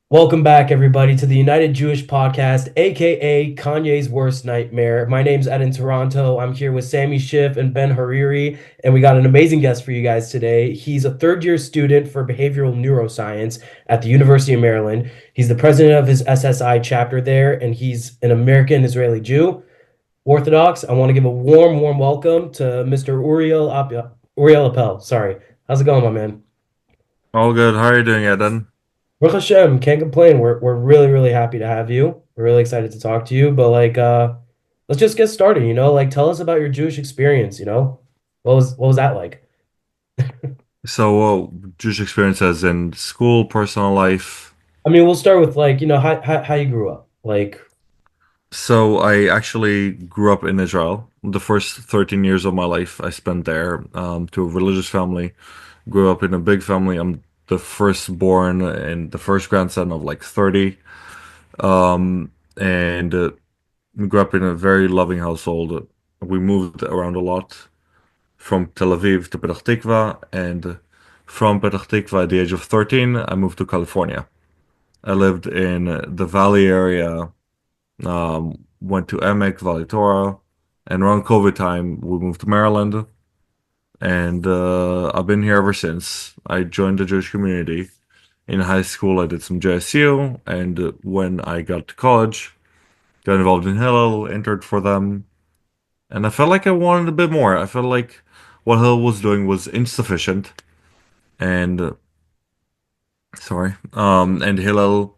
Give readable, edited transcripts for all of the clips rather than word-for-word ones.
Welcome back, everybody, to the United Jewish Podcast, aka Kanye's Worst Nightmare. My name's Ed in Toronto. I'm here with Sammy Schiff and Ben Hariri, and we got an amazing guest for you guys today. He's a third-year student for behavioral neuroscience at the University of Maryland. He's the president of his SSI chapter there, and he's an American Israeli Jew, Orthodox. I want to give a warm welcome to Mr. Uriel Appell. Sorry, how's it going, my man? All good. How are you doing, Eden? Baruch Hashem, can't complain. We're really happy to have you. We're really excited to talk to you. But let's just get started, Like tell us about your Jewish experience. What was that like? Jewish experiences in school, personal life. I mean, we'll start with how you grew up. Like, So, I actually grew up in Israel. The first 13 years of my life I spent there, to a religious family. Grew up in a big family. I'm the firstborn and the first grandson of like 30. And We grew up in a very loving household. We moved around a lot from Tel Aviv to Petah Tikva, and from Petah Tikva at the age of 13, I moved to California. I lived in the Valley area, went to Emek, Valley Torah, and around COVID time, we moved to Maryland, and I've been here ever since. I joined the Jewish community. In high school, I did some JSU, and when I got to college, got involved in Hillel, entered for them, and I felt like I wanted a bit more. I felt like what Hillel was doing was insufficient, and and Hillel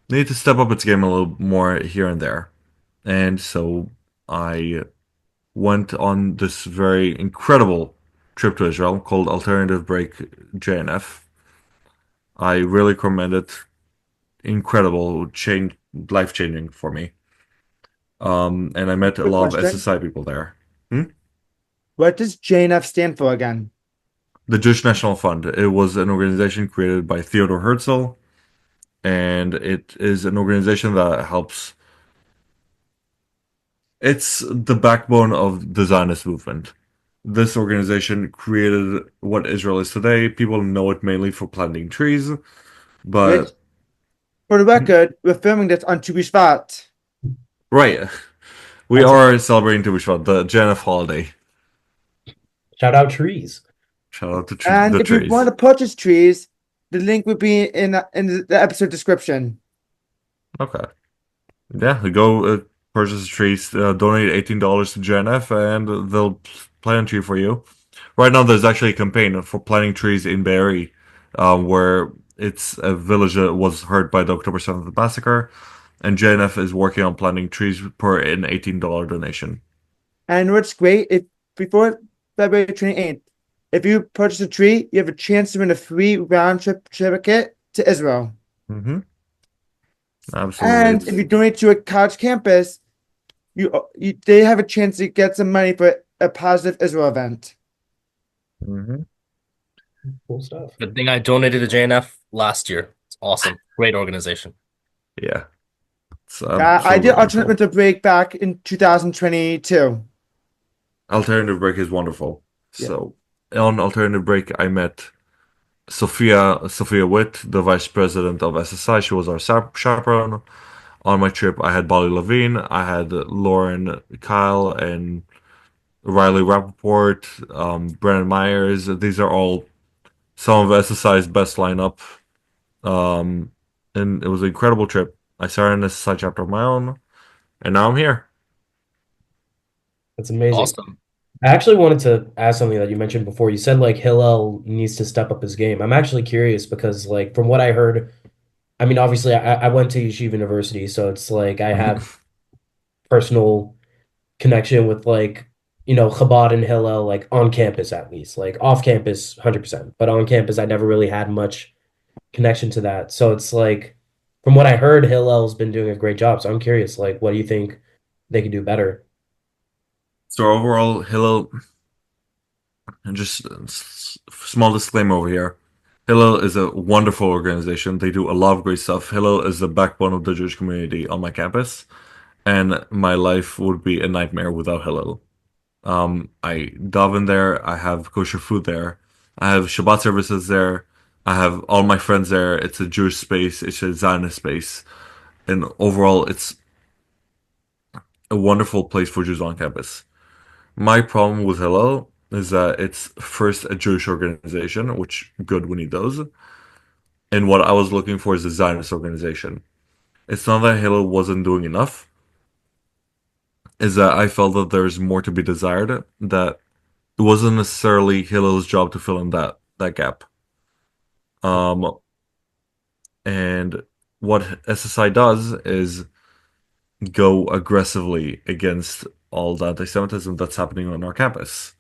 needed to step up its game a little more here and there. And so I went on this very incredible trip to Israel called Alternative Break JNF. I really recommend it. Incredible, change, life changing for me. And I met a Quick lot of question. SSI people there. Hmm? What does JNF stand for again? The Jewish National Fund. It was an organization created by Theodor Herzl, and it is an organization that helps. It's the backbone of the Zionist movement. This organization created what Israel is today. People know it mainly for planting trees, Which, but for the record, we're filming this on Tu B'Shvat. right, we that's a are celebrating Tu B'Shvat, the Janif holiday. shout out trees. Shout out to And the if you want trees. to purchase trees, the link will be in the episode description. Okay, yeah, go purchase trees, donate $18 to JNF, and they'll plant a tree for you. Right now, there's actually a campaign for planting trees in Be'eri, where it's a village that was hurt by the October 7th massacre, and JNF is working on planting trees per an $18 donation. And what's great, if before February 28th, if you purchase a tree, you have a chance to win a free round trip ticket to Israel. Mm-hmm. Absolutely. And if you donate to a college campus, they have a chance to get some money for a positive Israel event. Mm-hmm. Cool stuff. Good thing I donated to JNF last year. It's awesome. Great organization. Yeah, it's I did absolutely alternate wonderful. winter break back in 2022. Alternative Break is wonderful. Yeah. So on Alternative Break, I met Sophia Witt, the vice president of SSI. She was our chaperone. On my trip, I had Bali Levine, I had Lauren Kyle, and Riley Rappaport, Brennan Myers. These are all some of SSI's best lineup. Um, and it was an incredible trip. I started an SSI chapter of my own, and now I'm here. That's amazing. Awesome. I actually wanted to ask something that you mentioned before. You said like Hillel needs to step up his game. I'm actually curious because like from what I heard, I mean, obviously I went to Yeshiva University, so it's like I have personal connection with Chabad and Hillel, like on campus at least, like off campus, 100%. But on campus, I never really had much connection to that. So it's like, from what I heard, Hillel's been doing a great job. So I'm curious, like, what do you think they could do better? So overall, Hillel, and just small disclaimer over here. Hillel is a wonderful organization. They do a lot of great stuff. Hillel is the backbone of the Jewish community on my campus, and my life would be a nightmare without Hillel. I daven there. I have kosher food there. I have Shabbat services there. I have all my friends there. It's a Jewish space. It's a Zionist space, and overall, it's a wonderful place for Jews on campus. My problem with Hillel is that it's first a Jewish organization, which good, we need those. And what I was looking for is a Zionist organization. It's not that Hillel wasn't doing enough, is that I felt that there's more to be desired, that it wasn't necessarily Hillel's job to fill in that gap. Um, and what SSI does is go aggressively against all the anti-Semitism that's happening on our campus.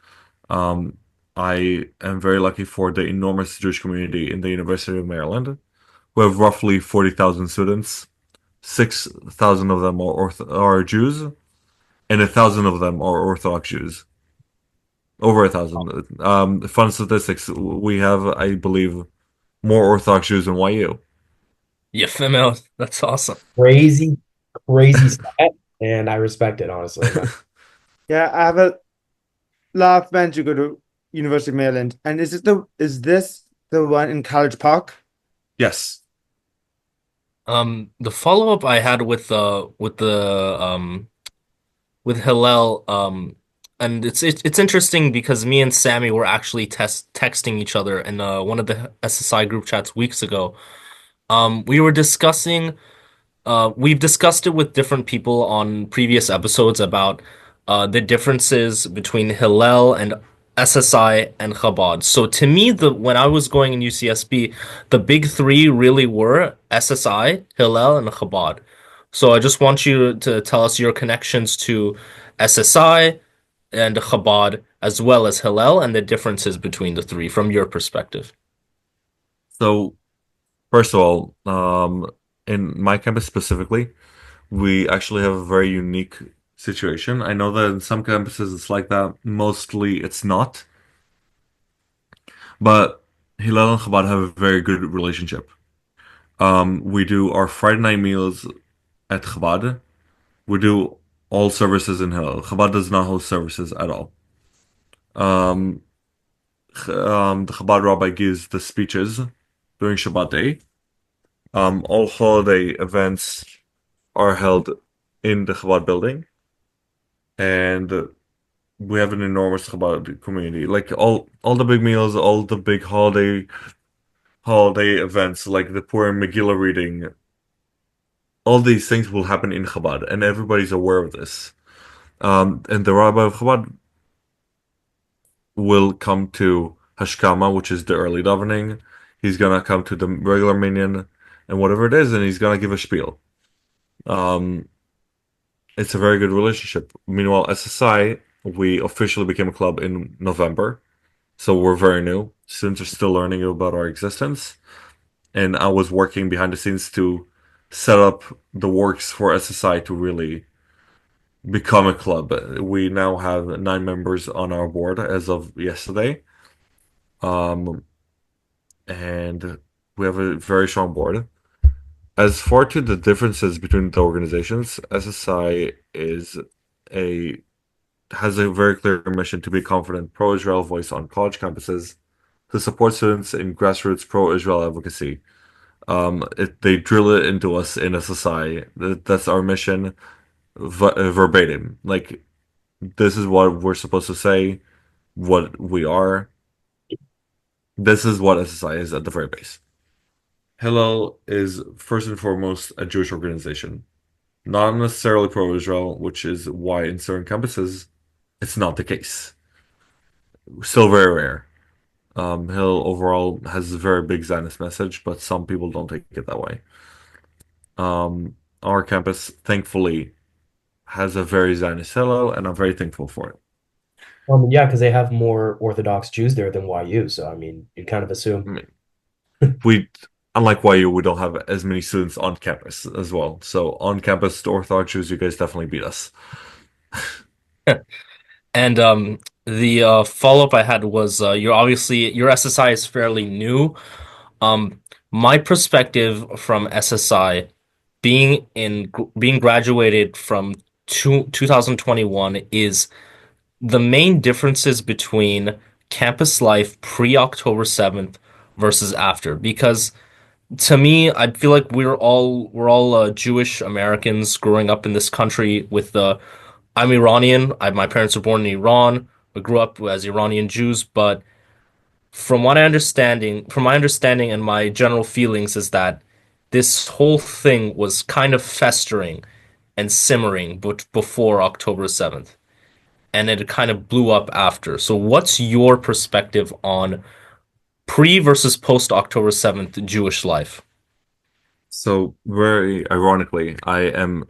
Um, I am very lucky for the enormous Jewish community in the University of Maryland. We have roughly 40,000 students. 6,000 of them are Jews, and 1,000 of them are Orthodox Jews. Over 1,000. Fun statistics. We have, I believe, more Orthodox Jews than YU. Yeah, female. That's awesome. Crazy, crazy stat, and I respect it, honestly. Yeah, I have a lot of friends who go to University of Maryland. And is this the one in College Park? Yes. The follow-up I had with Hillel, and it's interesting because me and Sammy were actually texting each other in one of the SSI group chats weeks ago. We were discussing we've discussed it with different people on previous episodes about the differences between Hillel and SSI and Chabad. So to me, the when I was going in UCSB, the big three really were SSI, Hillel, and Chabad. So I just want you to tell us your connections to SSI and Chabad, as well as Hillel, and the differences between the three from your perspective. So, first of all, in my campus specifically, we actually have a very unique situation. I know that in some campuses it's like that. Mostly it's not. But Hillel and Chabad have a very good relationship. We do our Friday night meals at Chabad. We do all services in Hillel. Chabad does not host services at all. Um, the Chabad rabbi gives the speeches during Shabbat day. All holiday events are held in the Chabad building, and we have an enormous Chabad community. Like all the big meals, all the big holiday events, like the Purim Megillah reading, all these things will happen in Chabad, and everybody's aware of this. And the rabbi of Chabad will come to Hashkama, which is the early davening. He's gonna come to the regular minyan and whatever it is, and he's gonna give a spiel. Um, it's a very good relationship. Meanwhile, SSI, we officially became a club in November, so we're very new. Students are still learning about our existence, and I was working behind the scenes to set up the works for SSI to really become a club. We now have 9 members on our board as of yesterday. Um, and we have a very strong board. As far to the differences between the organizations, SSI a has a very clear mission to be a confident pro-Israel voice on college campuses to support students in grassroots pro-Israel advocacy. They drill it into us in SSI. That's our mission, verbatim. Like this is what we're supposed to say, what we are. This is what SSI is at the very base. Hillel is first and foremost a Jewish organization, not necessarily pro-Israel, which is why in certain campuses it's not the case. Still very rare. Hillel overall has a very big Zionist message, but some people don't take it that way. Our campus, thankfully, has a very Zionist Hillel, and I'm very thankful for it. Yeah, because they have more Orthodox Jews there than YU. So, I mean, you'd kind of I assume. mean, we, unlike YU, we don't have as many students on campus as well. So on campus, the Orthodox Jews, you guys definitely beat us. And the follow-up I had was your SSI is fairly new. My perspective from SSI being graduated from 2021 is the main differences between campus life pre-October 7th versus after? Because to me, I feel like we're all Jewish Americans growing up in this country with the I'm Iranian. My parents were born in Iran. We grew up as Iranian Jews, but from my understanding and my general feelings is that this whole thing was kind of festering and simmering but before October 7th, and it kind of blew up after. So what's your perspective on pre versus post October 7th Jewish life? So very ironically, I'm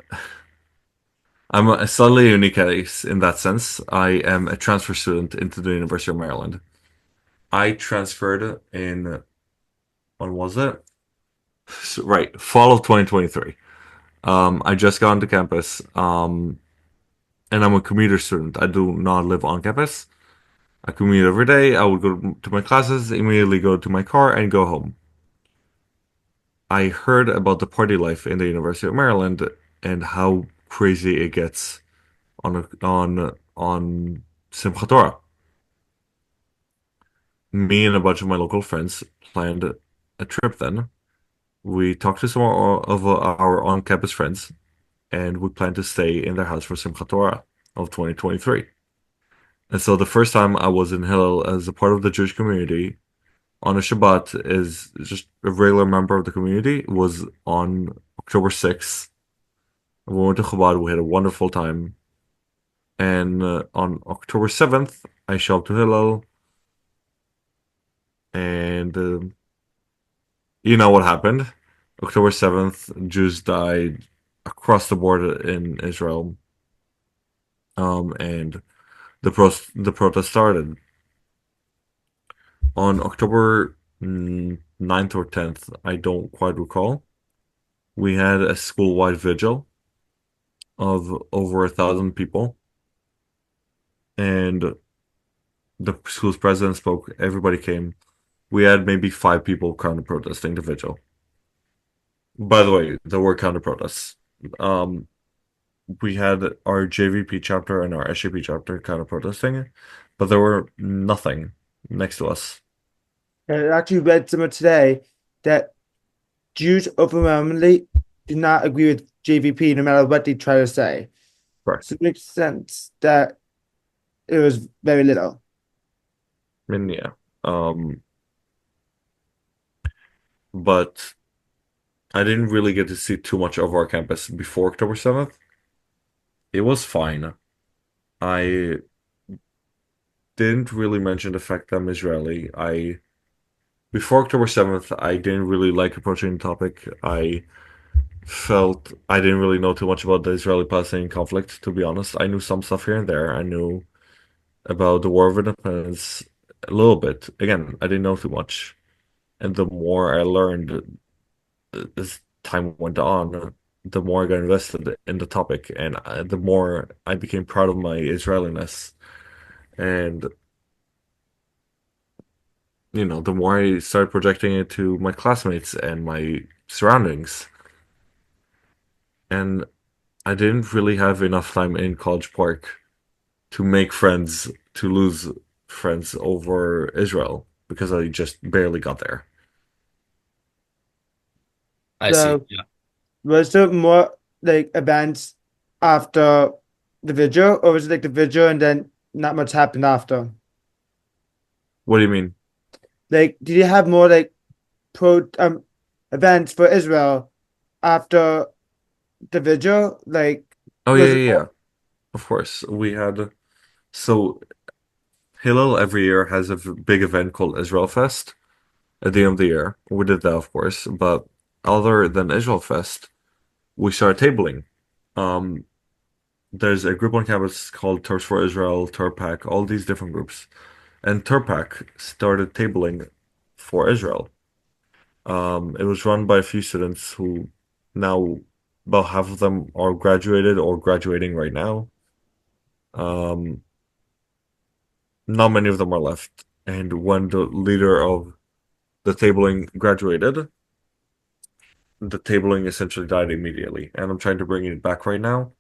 a slightly unique case in that sense. I am a transfer student into the University of Maryland. I transferred in when was it? Right, fall of 2023. I just got onto campus, and I'm a commuter student. I do not live on campus. I commute every day. I would go to my classes, immediately go to my car, and go home. I heard about the party life in the University of Maryland and how crazy it gets on Simchat Torah. Me and a bunch of my local friends planned a trip then. We talked to some of our on-campus friends, and we planned to stay in their house for Simchat Torah of 2023. And so the first time I was in Hillel as a part of the Jewish community on a Shabbat as just a regular member of the community was on October 6th. We went to Chabad. We had a wonderful time. And on October 7th, I showed up to Hillel, and you know what happened. October 7th, Jews died across the board in Israel, and the protest started. On October 9th or 10th, I don't quite recall, we had a school-wide vigil of over 1,000 people, and the school's president spoke. Everybody came. We had maybe 5 people counter protesting the vigil. By the way, there were counter protests. Um, we had our JVP chapter and our SJP chapter counter protesting, but there were nothing next to us. I actually read somewhere today that Jews overwhelmingly do not agree with JVP no matter what they try to say. Correct. So it makes sense that it was very little. I mean, yeah. But I didn't really get to see too much of our campus before October 7th. It was fine. I didn't really mention the fact that I'm Israeli. Before October 7th, I didn't really like approaching the topic. I felt I didn't really know too much about the Israeli-Palestinian conflict, to be honest. I knew some stuff here and there. I knew about the War of Independence a little bit. Again, I didn't know too much. And the more I learned as time went on, the more I got invested in the topic, and the more I became proud of my Israeliness. And the more I started projecting it to my classmates and my surroundings. And I didn't really have enough time in College Park to make friends, to lose friends over Israel because I just barely got there. I see. So Yeah. was there more like events after the video, or was it like the video and then not much happened after? What do you mean? Like, did you have more like pro events for Israel after the video? Like, Oh, yeah, was it yeah, yeah. more? Of course. So Hillel every year has a big event called Israel Fest at the end of the year. We did that, of course, but other than Israel Fest, we started tabling. Um, there's a group on campus called Turks for Israel, Turpac, all these different groups. And Turpac started tabling for Israel. It was run by a few students who now about half of them are graduated or graduating right now. Um, Not many of them are left. And when the leader of the tabling graduated, the tabling essentially died immediately. And I'm trying to bring it back right now.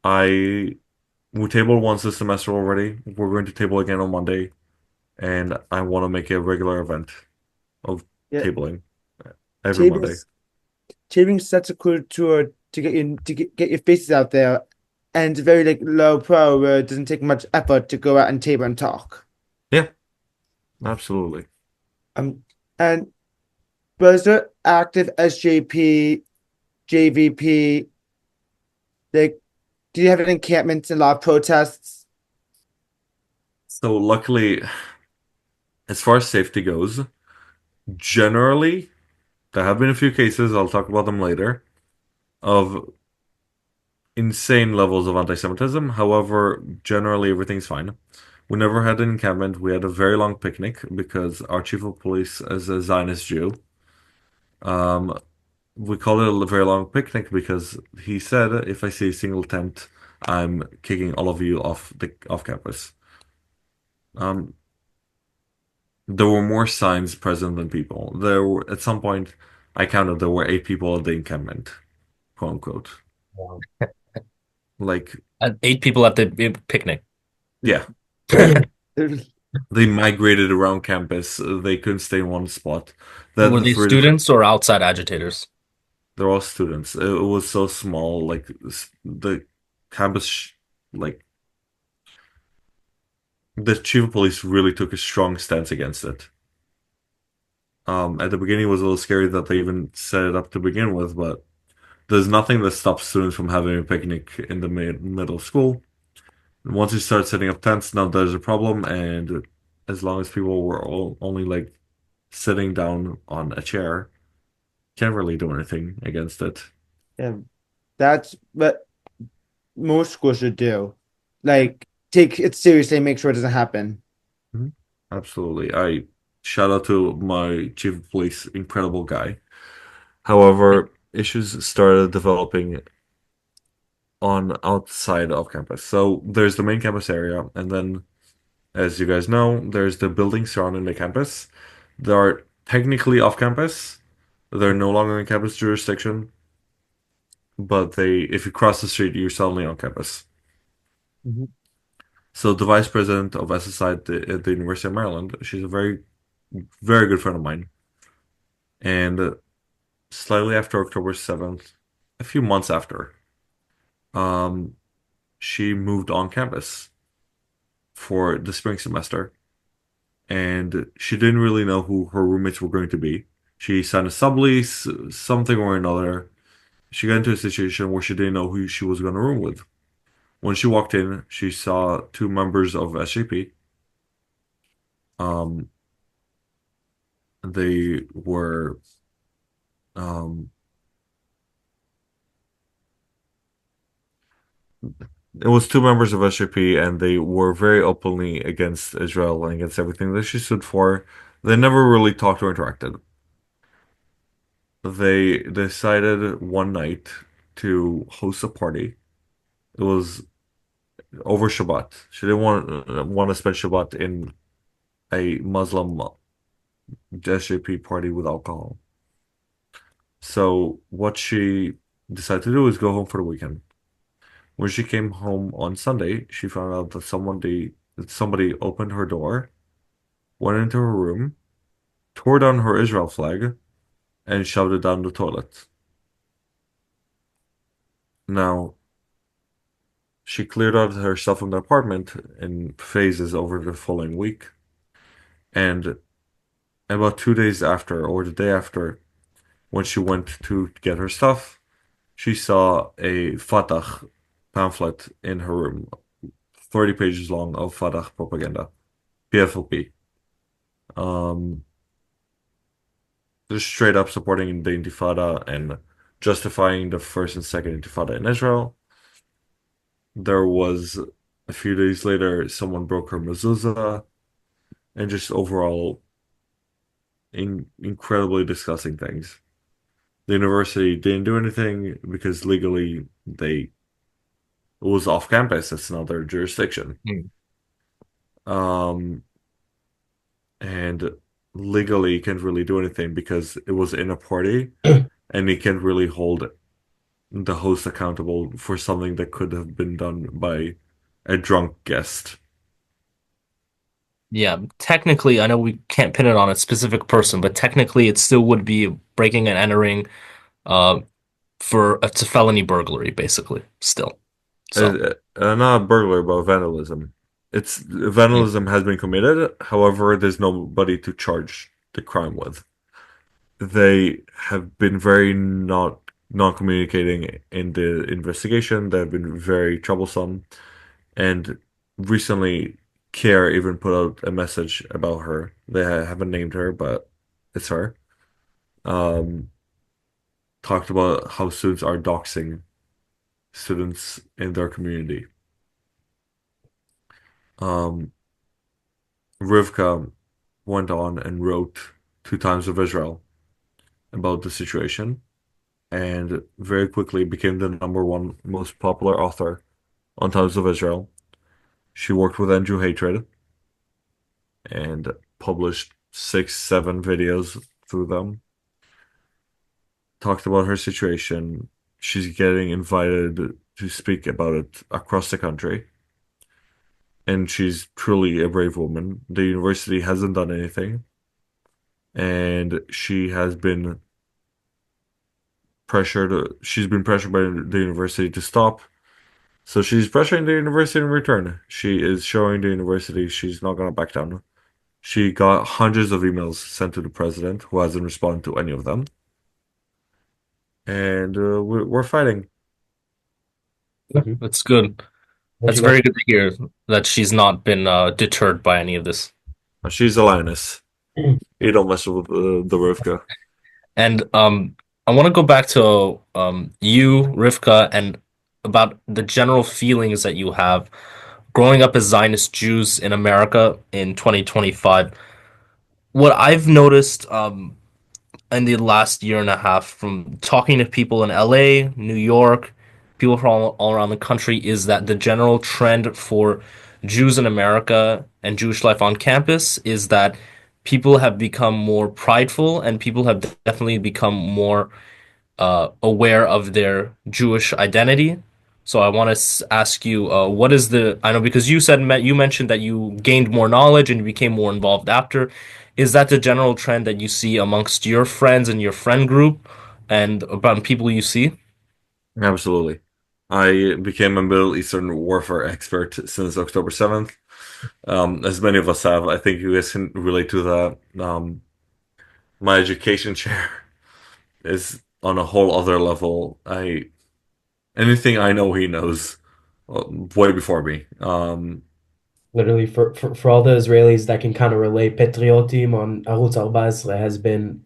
I We tabled once this semester already. We're going to table again on Monday. and I want to make a regular event of Yeah, tabling every taping Monday. taping sets a cool tour to get your faces out there, and it's very like low pro where it doesn't take much effort to go out and table and talk. Yeah, absolutely. Um, and was there active SJP, JVP? Like, do you have any encampments and a lot of protests? So luckily, as far as safety goes, generally there have been a few cases, I'll talk about them later, of insane levels of anti-Semitism. However, generally everything's fine. We never had an encampment. We had a very long picnic because our chief of police is a Zionist Jew. Um, we call it a very long picnic because he said if I see a single tent, I'm kicking all of you off campus. Um, there were more signs present than people. There were at some point I counted there were 8 people at the encampment, quote unquote. Wow. Like, And 8 people at the picnic. yeah, they migrated around campus. They couldn't stay in one spot. Were That they for the students or outside agitators? they're all students. It was so small. Like the campus, like the chief of police really took a strong stance against it. At the beginning, it was a little scary that they even set it up to begin with, but there's nothing that stops students from having a picnic in the middle of school. Once you start setting up tents, now there's a problem, and as long as people were only like sitting down on a chair, can't really do anything against it. Yeah, that's what most schools should do. Like, take it seriously and make sure it doesn't happen. Mhm. Absolutely. I shout out to my chief of police, incredible guy. However, issues started developing on outside of campus. So there's the main campus area, and then, as you guys know, there's the buildings surrounding the campus. They are technically off campus. They're no longer in campus jurisdiction, but if you cross the street, you're suddenly on campus. Mhm. So the vice president of SSI at the University of Maryland, she's a very, very good friend of mine. And slightly after October 7th, a few months after, um, she moved on campus for the spring semester. And she didn't really know who her roommates were going to be. She signed a sublease, something or another. She got into a situation where she didn't know who she was going to room with. When she walked in, she saw 2 members of SJP. Um, they were um, it was 2 members of SJP, and they were very openly against Israel and against everything that she stood for. They never really talked or interacted. They decided one night to host a party. It was over Shabbat. She didn't want to spend Shabbat in a Muslim SJP party with alcohol. So what she decided to do is go home for the weekend. When she came home on Sunday, she found out that somebody opened her door, went into her room, tore down her Israel flag, and shoved it down the toilet. Now, she cleared out her stuff from the apartment in phases over the following week, and about 2 days after, or the day after, when she went to get her stuff, she saw a Fatah pamphlet in her room, 30 pages long of Fatah propaganda, PFLP. Um, just straight up supporting the Intifada and justifying the first and second Intifada in Israel. There was a few days later, someone broke her mezuzah, and just overall incredibly disgusting things. The university didn't do anything because legally it was off campus. It's not their jurisdiction. Hmm. Um, and legally you can't really do anything because it was in a party, and you can't really hold the host accountable for something that could have been done by a drunk guest. Yeah, technically, I know we can't pin it on a specific person, but technically, it still would be breaking and entering uh for it's a felony burglary, basically, still. So, Not burglary, but vandalism. It's yeah. vandalism has been committed. However, there's nobody to charge the crime with. They have been very not non-communicating in the investigation. They've been very troublesome. And recently, Care even put out a message about her. They haven't named her, but it's her. Um, Talked about how students are doxing students in their community. Um, Rivka went on and wrote two Times of Israel about the situation and very quickly became the number one most popular author on Times of Israel. She worked with Andrew Hatred and published six, seven videos through them. Talked about her situation. She's getting invited to speak about it across the country. And she's truly a brave woman. The university hasn't done anything. And she's been pressured by the university to stop. So she's pressuring the university in return. She is showing the university she's not going to back down. She got hundreds of emails sent to the president, who hasn't responded to any of them. And we're fighting. Mhm. That's good. What That's you got? very good to hear that she's not been deterred by any of this. She's a lioness. You don't mess with the Rivka. And I want to go back to you, Rivka, and about the general feelings that you have growing up as Zionist Jews in America in 2025. What I've noticed in the last year and a half from talking to people in LA, New York, people from all around the country is that the general trend for Jews in America and Jewish life on campus is that people have become more prideful and people have definitely become more aware of their Jewish identity. So I want to ask you, what is the? I know because you mentioned that you gained more knowledge and you became more involved after. Is that the general trend that you see amongst your friends and your friend group, and about people you see? Absolutely. I became a Middle Eastern warfare expert since October 7th. As many of us have, I think you guys can relate to that. My education chair is on a whole other level. Anything I know, he knows way before me. Literally, for all the Israelis that can kind of relate, Patriotim on Arutz 14 has been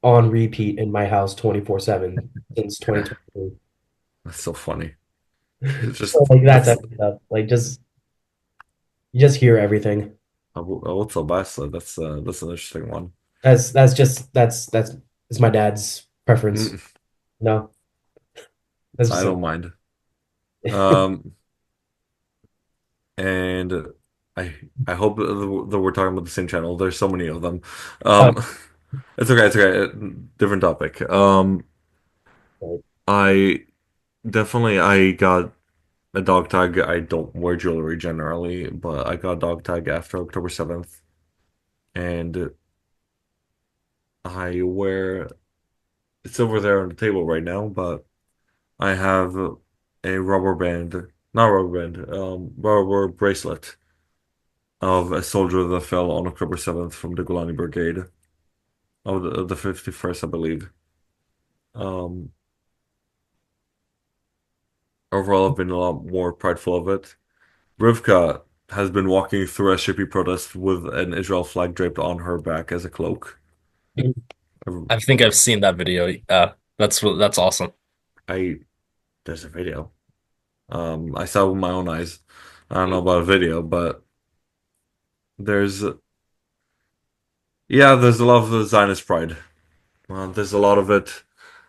on repeat in my house 24/7 since 2023. That's so funny. It's So just like that's that's stuff. Like just you just hear everything. what's so best. That's an interesting one. That's just that's it's my dad's preference. Mm, No, that's I just don't it. mind. Um, and I I hope that we're talking about the same channel. There's so many of them. Oh, Um, it's okay. It's okay. Different topic. right. I I got a dog tag. I don't wear jewelry generally, but I got a dog tag after October 7th, and I wear it's over there on the table right now, but I have a rubber band, not rubber band, rubber bracelet of a soldier that fell on October 7th from the Golani Brigade of the 51st, I believe. Um, Overall, I've been a lot more prideful of it. Rivka has been walking through SJP protest with an Israel flag draped on her back as a cloak. I think I've seen that video. That's awesome. I There's a video. I saw it with my own eyes. I don't know about a video, but there's there's a lot of the Zionist pride. There's a lot of it.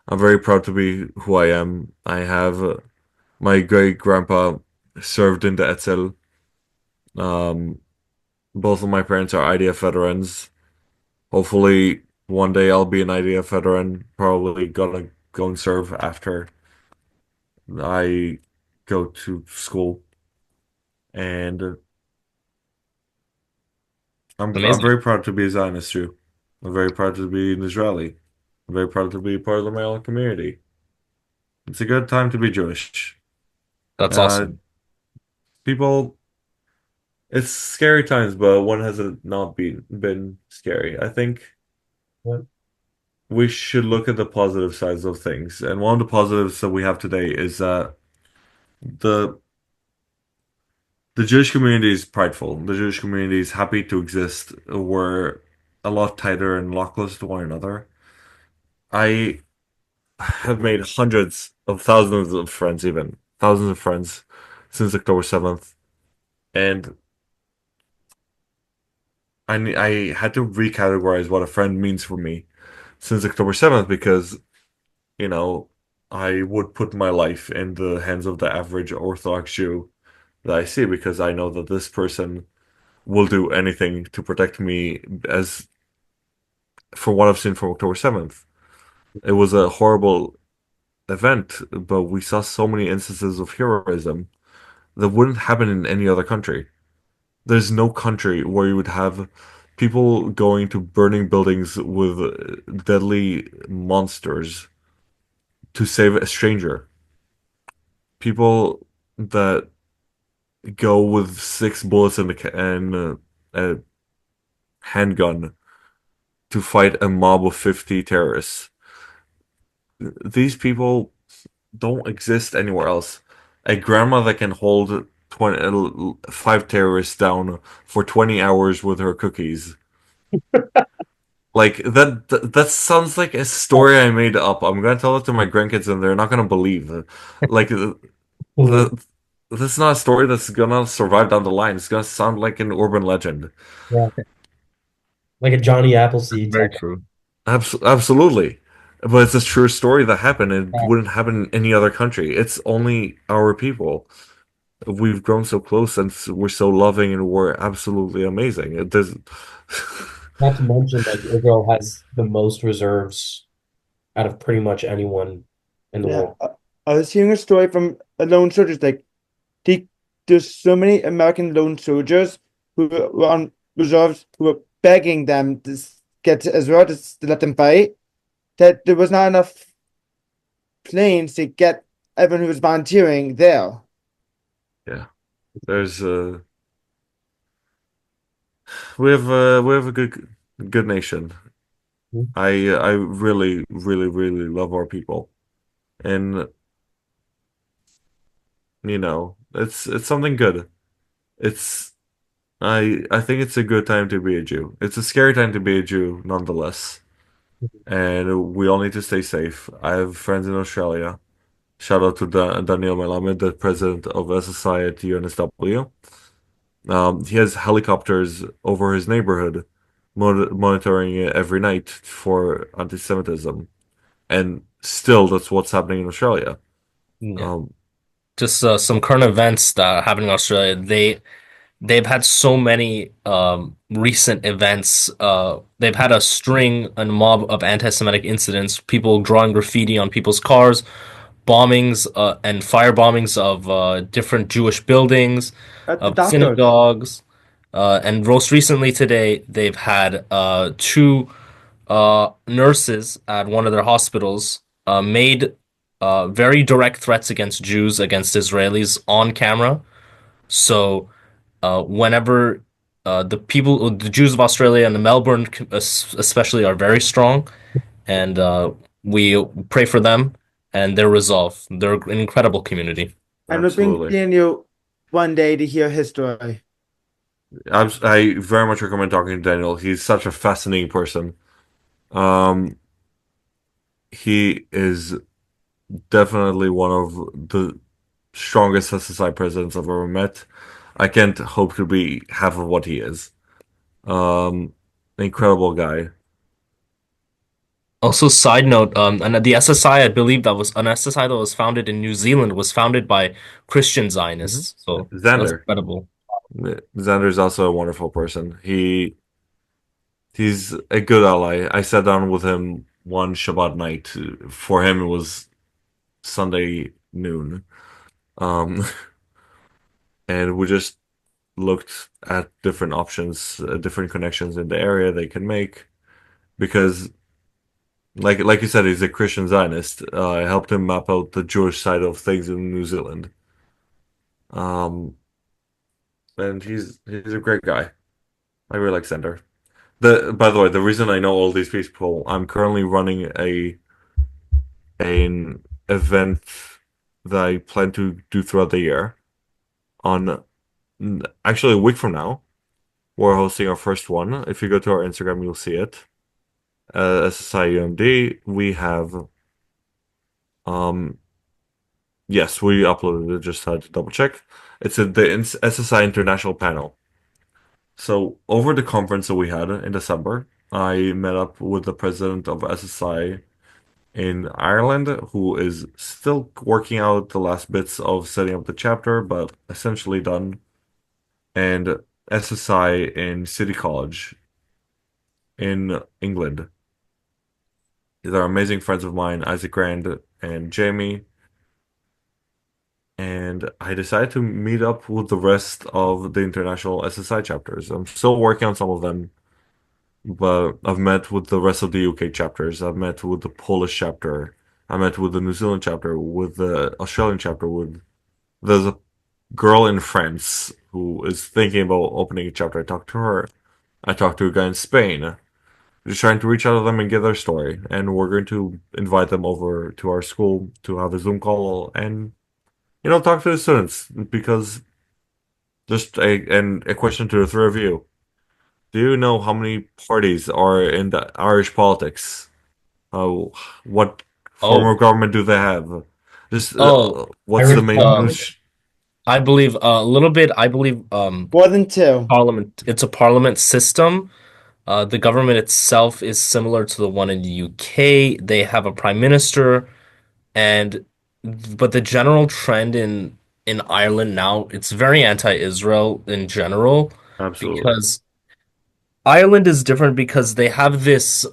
I'm very proud to be who I am. I have my great grandpa served in the Etzel. Um, both of my parents are IDF veterans. Hopefully, one day I'll be an IDF veteran. Probably gonna go and serve after I go to school. And I'm Amazing. very proud to be a Zionist Jew. I'm very proud to be an Israeli. I'm very proud to be part of the Maryland community. It's a good time to be Jewish. That's Uh, awesome. people, it's scary times, but when has it not been scary? I think Yeah. we should look at the positive sides of things. And one of the positives that we have today is that the the Jewish community is prideful. The Jewish community is happy to exist. We're a lot tighter and a lot closer to one another. I have made hundreds of thousands of friends, even thousands of friends since October 7th. And I had to recategorize what a friend means for me since October 7th because, you know, I would put my life in the hands of the average Orthodox Jew that I see because I know that this person will do anything to protect me as for what I've seen from October 7th. It was a horrible event, but we saw so many instances of heroism that wouldn't happen in any other country. There's no country where you would have people going to burning buildings with deadly monsters to save a stranger. People that go with six bullets in and a handgun to fight a mob of 50 terrorists. These people don't exist anywhere else. A grandma that can hold 5 terrorists down for 20 hours with her cookies. Like that sounds like a story I made up. I'm gonna tell it to my grandkids and they're not gonna believe. Like Absolutely. that's not a story that's gonna survive down the line. It's gonna sound like an urban legend. Yeah. Like a Johnny Appleseed Very type. true. Absolutely. But it's a true story that happened and it Yeah. wouldn't happen in any other country. It's only our people. We've grown so close and we're so loving and we're absolutely amazing. It does. Not to mention, like Israel has the most reserves out of pretty much anyone in the Yeah, world. I was hearing a story from a lone soldiers like the, there's so many American lone soldiers who were on reserves who were begging them to get to Israel to let them fight. That there was not enough planes to get everyone who was volunteering there. Yeah. There's we have a good nation. I really really really love our people. And it's something good. It's I think it's a good time to be a Jew. It's a scary time to be a Jew nonetheless. And we all need to stay safe. I have friends in Australia. Shout out to Daniel Melamed, the president of SSI at UNSW. He has helicopters over his neighborhood, monitoring it every night for anti-Semitism, and still that's what's happening in Australia. Yeah. Um, Just some current events that are happening in Australia. They've had so many recent events. They've had a string and mob of anti-Semitic incidents, people drawing graffiti on people's cars, bombings and fire bombings of different Jewish buildings, At the of doctors. synagogues, and most recently today they've had two nurses at one of their hospitals made very direct threats against Jews, against Israelis on camera. So whenever the Jews of Australia and the Melbourne especially are very strong, and we pray for them and their resolve. They're an incredible community. And we'll bring Absolutely. Daniel one day to hear his story. I very much recommend talking to Daniel. He's such a fascinating person. Um, he is definitely one of the strongest SSI presidents I've ever met. I can't hope to be half of what he is. Um, Incredible guy. Also, side note, and the SSI, I believe that was an SSI that was founded in New Zealand, was founded by Christian Mhm. Zionists. So that's Xander. incredible. Xander's also a wonderful person. He's a good ally. I sat down with him one Shabbat night. For him, it was Sunday noon. Um, and we just looked at different options, different connections in the area they can make because, like you said, he's a Christian Zionist. I helped him map out the Jewish side of things in New Zealand. Um, and he's a great guy. I really like Sender. By the way, the reason I know all these people, I'm currently running an event that I plan to do throughout the year. On actually a week from now, we're hosting our first one. If you go to our Instagram, you'll see it. SSI UMD, we have yes, we uploaded it. Just had to double check. It's the SSI International Panel. So over the conference that we had in December, I met up with the president of SSI in Ireland, who is still working out the last bits of setting up the chapter, but essentially done. And SSI in City College in England. These are amazing friends of mine, Isaac Rand and Jamie. And I decided to meet up with the rest of the international SSI chapters. I'm still working on some of them, but I've met with the rest of the UK chapters. I've met with the Polish chapter. I met with the New Zealand chapter, with the Australian chapter. There's a girl in France who is thinking about opening a chapter. I talked to her. I talked to a guy in Spain. Just trying to reach out to them and get their story. And we're going to invite them over to our school to have a Zoom call and talk to the students because just a question to the three of you. Do you know how many parties are in the Irish politics? What form Oh, of government do they have? Just oh, what's the Irish main um, politics. news? I believe a little bit. I believe More than two. parliament. It's a parliament system. The government itself is similar to the one in the UK. They have a prime minister, and but the general trend in Ireland now, it's very anti-Israel in general Absolutely. because Ireland is different because they have this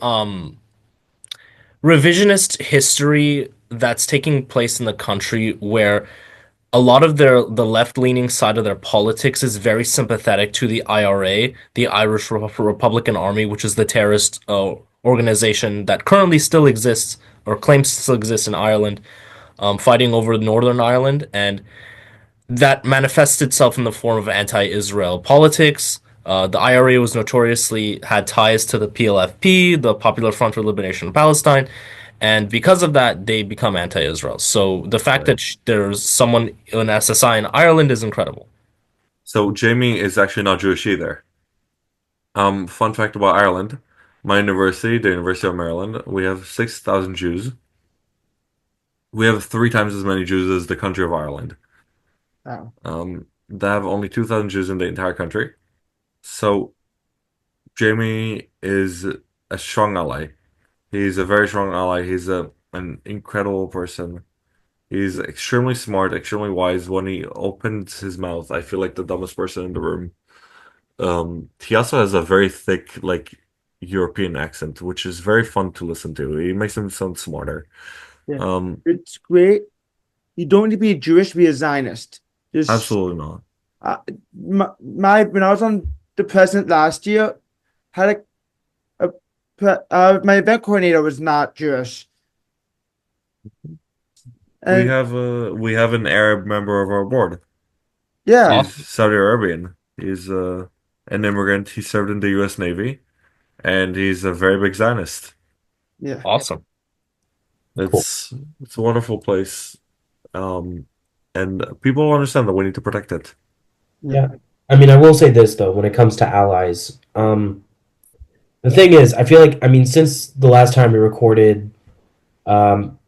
revisionist history that's taking place in the country where a lot of the left-leaning side of their politics is very sympathetic to the IRA, the Irish Republican Army, which is the terrorist organization that currently still exists or claims to still exist in Ireland, fighting over Northern Ireland, and that manifests itself in the form of anti-Israel politics. The IRA was notoriously had ties to the PLFP, the Popular Front for Liberation of Palestine, and because of that, they become anti-Israel. So the fact Right. that there's someone in SSI in Ireland is incredible. So Jamie is actually not Jewish either. Fun fact about Ireland. My university, the University of Maryland, we have 6,000 Jews. We have three times as many Jews as the country of Ireland. Oh. They have only 2,000 Jews in the entire country. So Jamie is a strong ally. He's a very strong ally. He's an incredible person. He's extremely smart, extremely wise. When he opens his mouth, I feel like the dumbest person in the room. He also has a very thick, like, European accent, which is very fun to listen to. He makes him sound smarter. Yeah. Um, It's great. You don't need to be Jewish to be a Zionist. Just Absolutely not. my when I was on the president last year, had my event coordinator was not Jewish, and We have an Arab member of our board. yeah, He's Awesome. Saudi Arabian. He's an immigrant. He served in the U.S. Navy, and he's a very big Zionist. yeah, Awesome. Cool. It's a wonderful place, um, and people understand that we need to protect it. Yeah. I mean, I will say this though, when it comes to allies, the thing is, I feel like, I mean, since the last time we recorded, um,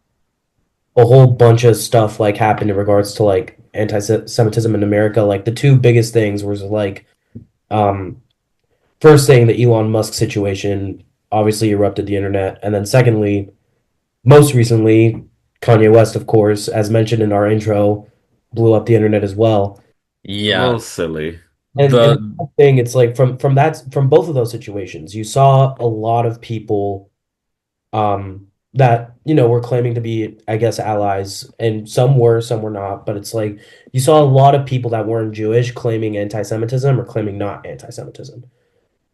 a whole bunch of stuff like happened in regards to like anti-Semitism in America. Like the two biggest things was like, um, first thing, the Elon Musk situation obviously erupted the internet, and then secondly, most recently, Kanye West, of course, as mentioned in our intro, blew up the internet as well. A Yeah. little silly. And The the thing, it's like from both of those situations, you saw a lot of people, um, that, were claiming to be, I guess, allies, and some were, some were not. But it's like you saw a lot of people that weren't Jewish claiming anti-Semitism or claiming not anti-Semitism.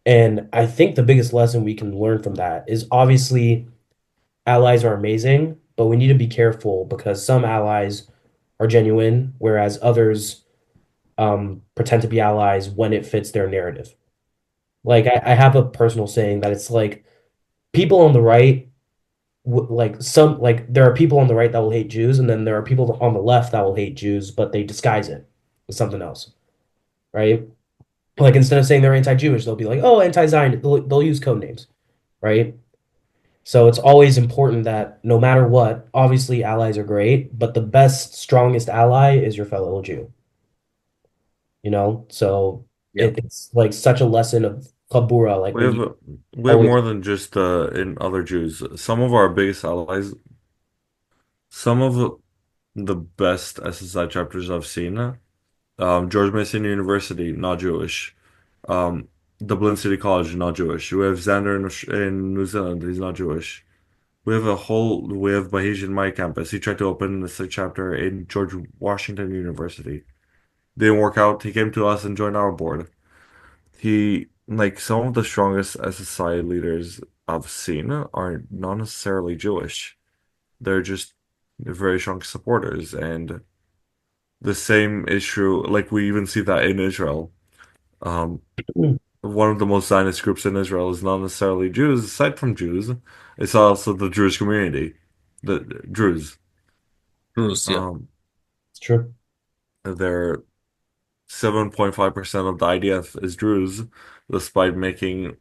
And I think the biggest lesson we can learn from that is obviously allies are amazing, but we need to be careful because some allies are genuine, whereas others pretend to be allies when it fits their narrative. Like I have a personal saying that it's like people on the right, like there are people on the right that will hate Jews, and then there are people on the left that will hate Jews, but they disguise it with something else, right? Like instead of saying they're anti-Jewish, they'll be like, oh, anti-Zion. They'll use code names, right? So it's always important that no matter what, obviously allies are great, but the best, strongest ally is your fellow Jew, So Yeah. it's like such a lesson of Kabura, like We when have you we have always. more than just in other Jews. Some of our biggest allies, some of the best SSI chapters I've seen. George Mason University, not Jewish. Um, Dublin City College, not Jewish. We have Xander in New Zealand, he's not Jewish. We have Bahij in my campus. He tried to open this chapter in George Washington University. Didn't work out. He came to us and joined our board. Like some of the strongest SSI leaders I've seen are not necessarily Jewish. They're just very strong supporters. And the same issue, like we even see that in Israel. Um, one of the most Zionist groups in Israel is not necessarily Jews, aside from Jews, it's also the Jewish community, the Druze. Bruce, yeah. Um, It's true. they're 7.5% of the IDF is Druze, despite making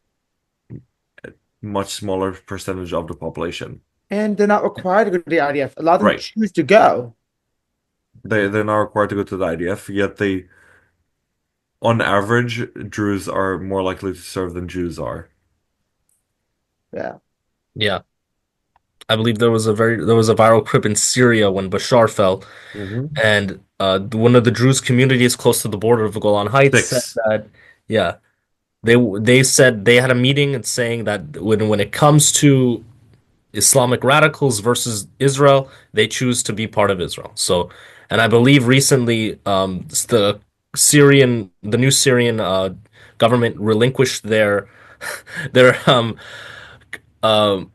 a much smaller percentage of the population. And they're not required to go to the IDF. A lot of them Right. choose to go. They're not required to go to the IDF, yet on average, Druze are more likely to serve than Jews are. Yeah. Yeah. I believe there was a viral clip in Syria when Bashar fell, Hmm. and one of the Druze communities close to the border of the Golan Heights said Six. that, yeah, they said they had a meeting and saying that when it comes to Islamic radicals versus Israel, they choose to be part of Israel. So, and I believe recently, the new Syrian government relinquished their um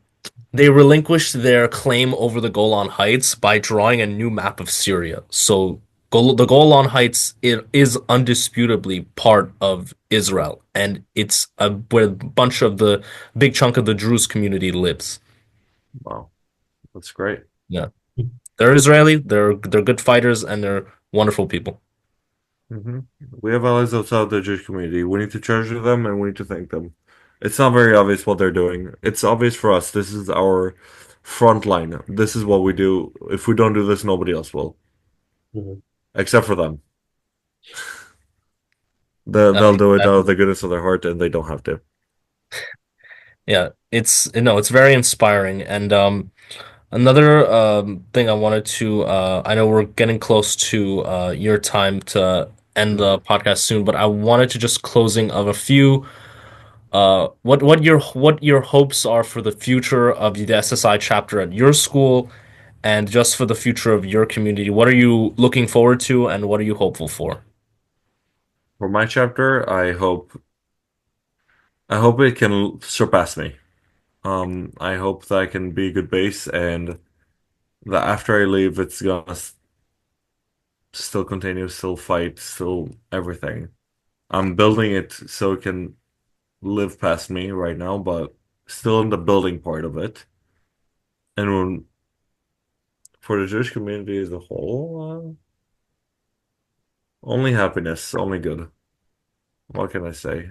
they relinquished their claim over the Golan Heights by drawing a new map of Syria. So the Golan Heights, it is undisputably part of Israel, and it's where a bunch of the big chunk of the Druze community lives. Wow, that's great. Yeah, they're Israeli. They're good fighters, and they're wonderful people. Hmm. We have allies outside the Jewish community. We need to treasure them and we need to thank them. It's not very obvious what they're doing. It's obvious for us. This is our front line. This is what we do. If we don't do this, nobody else will, Mhm. except for them. They'll do it out of Exactly. the goodness of their heart, and they don't have to. Yeah, it's very inspiring. And another thing I wanted to I know we're getting close to your time to end Mhm. the podcast soon, but I wanted to just closing of a few what your hopes are for the future of the SSI chapter at your school and just for the future of your community. What are you looking forward to and what are you hopeful for? For my chapter, I hope it can surpass me. I hope that I can be a good base, and that after I leave, it's gonna still continue, still fight, still everything. I'm building it so it can live past me right now, but still in the building part of it. And for the Jewish community as a whole, only happiness, only good. What can I say?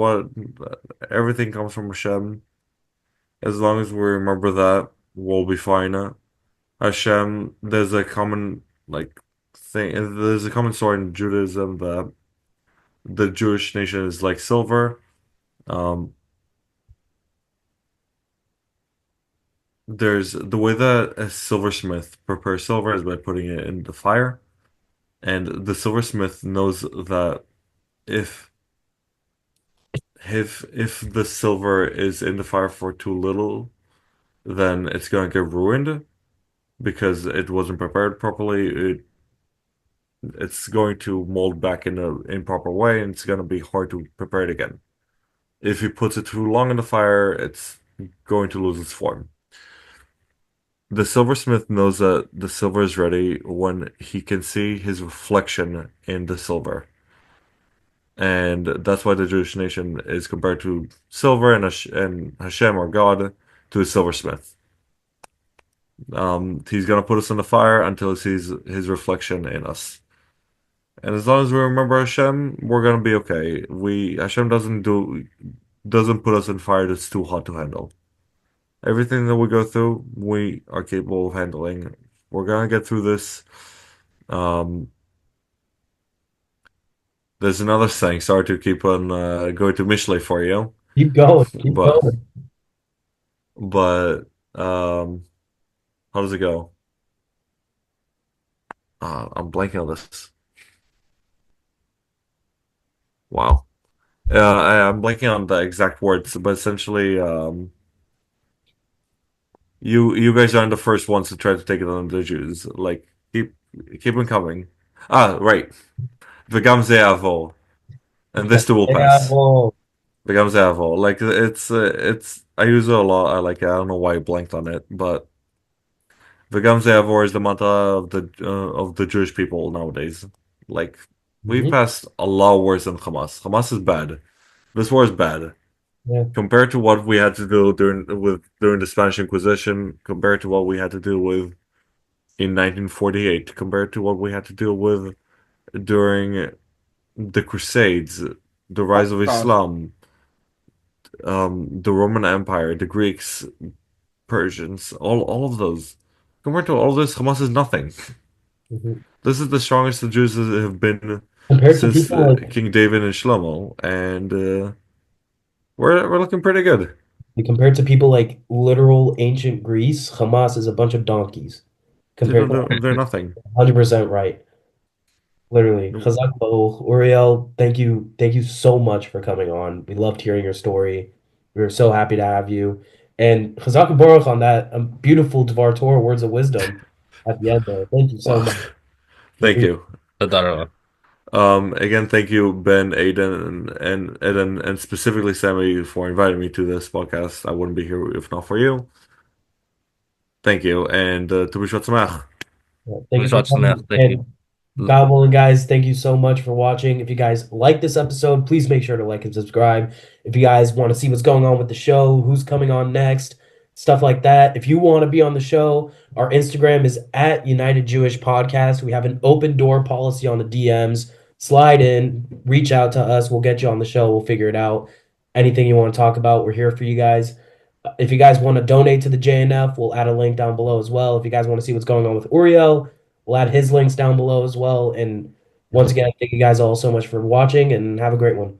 What everything comes from Hashem. As long as we remember that, we'll be fine. Hashem, there's a common like thing. There's a common story in Judaism that the Jewish nation is like silver. Um, there's the way that a silversmith prepares silver is by putting it in the fire, and the silversmith knows that if if the silver is in the fire for too little, then it's going to get ruined because it wasn't prepared properly. It's going to mold back in a improper way, and it's going to be hard to prepare it again. If he puts it too long in the fire, it's going to lose its form. The silversmith knows that the silver is ready when he can see his reflection in the silver. And that's why the Jewish nation is compared to silver and Hashem or God to a silversmith. He's gonna put us in the fire until he sees his reflection in us. And as long as we remember Hashem, we're gonna be okay. Hashem doesn't put us in fire that's too hot to handle. Everything that we go through, we are capable of handling. We're gonna get through this. Um, there's another thing. Sorry to keep on going to Mishlei for you, Keep going, keep but going. but um, how does it go? I'm blanking on this. Wow. I'm blanking on the exact words, but essentially, you guys aren't the first ones to try to take it on the Jews. Like keep them coming. Right. V'gam ze ya'avor. And this too will Yeah, pass. well, V'gam ze ya'avor. Like it's I use it a lot. I don't know why I blanked on it, but v'gam ze ya'avor is the mantra of the Jewish people nowadays. Like we've mhm, passed a lot worse than Hamas. Hamas is bad. This war is bad. yeah, Compared to what we had to do during the Spanish Inquisition, compared to what we had to deal with in 1948, compared to what we had to deal with during the Crusades, the rise of God. Islam, the Roman Empire, the Greeks, Persians, all of those. Compared to all this, Hamas is nothing. mhm. This is the strongest the Jews have been Compared to since people like King David and Shlomo, and we're looking pretty good. compared to people like literal ancient Greece, Hamas is a bunch of donkeys compared to They're nothing. 100% right. Literally. Chazak Baruch. Uriel, thank you so much for coming on. We loved hearing your story. We were so happy to have you. And Chazak Baruch on that beautiful Dvar Torah words of wisdom at the end there. Thank you so Wow. much. We Thank appreciate you. Tadara. Again, thank you, Ben, Aiden, and Eden, and specifically Sammy for inviting me to this podcast. I wouldn't be here if not for you. Thank you, and Tu B'Shvat Sameach. Thank you for coming. Thank you. And God willing, guys, thank you so much for watching. If you guys like this episode, please make sure to like and subscribe. If you guys want to see what's going on with the show, who's coming on next, stuff like that. If you want to be on the show, our Instagram is at United Jewish Podcast. We have an open door policy on the DMs. Slide in, reach out to us. We'll get you on the show. We'll figure it out. Anything you want to talk about, we're here for you guys. If you guys want to donate to the JNF, we'll add a link down below as well. If you guys want to see what's going on with Uriel, we'll add his links down below as well. And once again, thank you guys all so much for watching and have a great one.